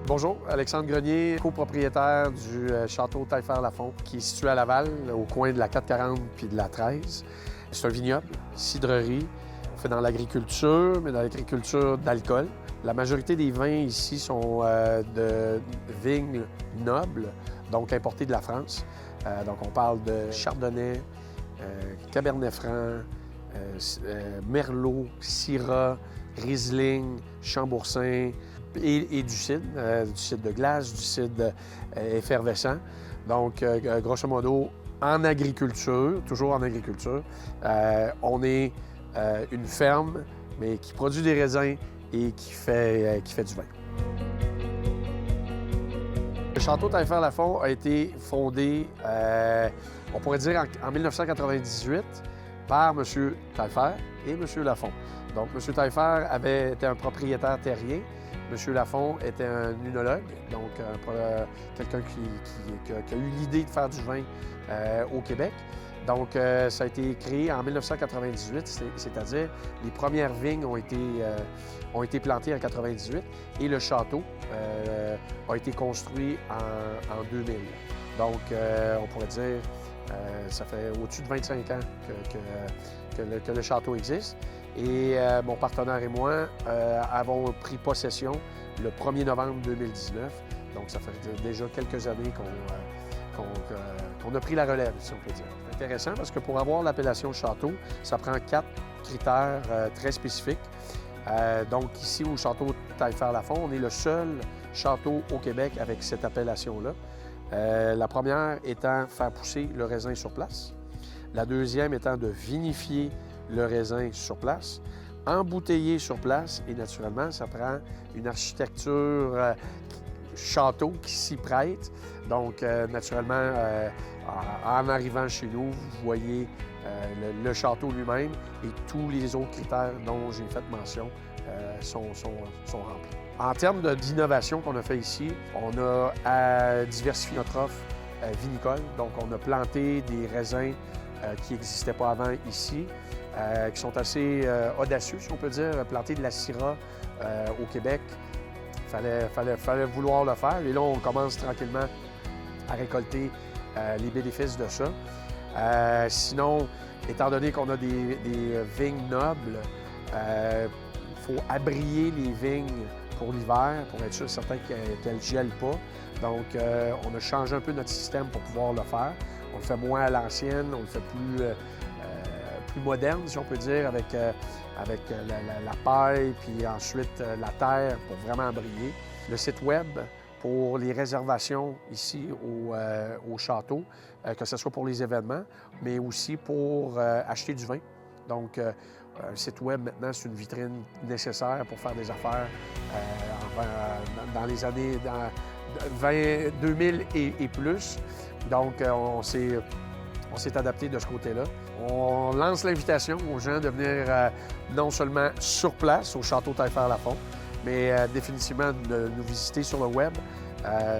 Bonjour, Alexandre Grenier, copropriétaire du château Taillefer-Lafont, qui est situé à Laval, au coin de la 440 puis de la 13. C'est un vignoble, cidrerie, fait dans l'agriculture, mais dans l'agriculture d'alcool. La majorité des vins ici sont de vignes nobles, donc importés de la France. Donc on parle de Chardonnay, Cabernet Franc, Merlot, Syrah, Riesling, Chambourcin et du cidre de glace, du cidre effervescent. Donc, grosso modo, en agriculture, toujours en agriculture, on est une ferme, mais qui produit des raisins et qui fait du vin. Le château Taillefer-Lafont a été fondé, on pourrait dire, en 1998 par M. Taillefer et M. Lafont. Donc, M. Taillefer avait été un propriétaire terrien. M. Lafont était un œnologue, donc quelqu'un qui a eu l'idée de faire du vin au Québec. Donc, ça a été créé en 1998, c'est-à-dire les premières vignes ont été plantées en 1998 et le château a été construit en 2000. Donc, on pourrait dire ça fait au-dessus de 25 ans que le château existe. Et mon partenaire et moi avons pris possession le 1er novembre 2019. Donc, ça fait déjà quelques années qu'on a pris la relève, si on peut dire. C'est intéressant parce que pour avoir l'appellation château, ça prend 4 critères très spécifiques. Donc, ici, au château Taillefer-Lafont, on est le seul château au Québec avec cette appellation-là. La première étant faire pousser le raisin sur place. La deuxième étant de vinifier le raisin sur place, embouteiller sur place et naturellement, ça prend une architecture château qui s'y prête. Donc, naturellement, en arrivant chez nous, vous voyez le château lui-même et tous les autres critères dont j'ai fait mention sont remplis. En termes d'innovation qu'on a fait ici, on a diversifié notre offre vinicole. Donc, on a planté des raisins qui n'existaient pas avant ici, qui sont assez audacieux, si on peut dire. Planter de la Syrah au Québec, il fallait vouloir le faire. Et là, on commence tranquillement à récolter les bénéfices de ça. Sinon, étant donné qu'on a des vignes nobles, il faut abrier les vignes pour l'hiver, pour être sûr certain qu'elles ne gèlent pas. Donc, on a changé un peu notre système pour pouvoir le faire. On le fait moins à l'ancienne, on le fait plus moderne, si on peut dire, avec la paille, puis ensuite la terre pour vraiment abrier. Le site web pour les réservations ici au château, que ce soit pour les événements, mais aussi pour acheter du vin. Donc, un site web, maintenant, c'est une vitrine nécessaire pour faire des affaires dans les années 2000 et plus. Donc, on s'est adapté de ce côté-là. On lance l'invitation aux gens de venir non seulement sur place, au château Taillefer-Lafont, mais définitivement de nous visiter sur le web,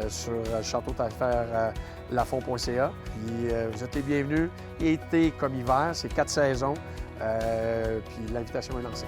sur château-taillefer-lafont.ca. Puis vous êtes les bienvenus, été comme hiver, c'est 4 saisons, puis l'invitation est lancée.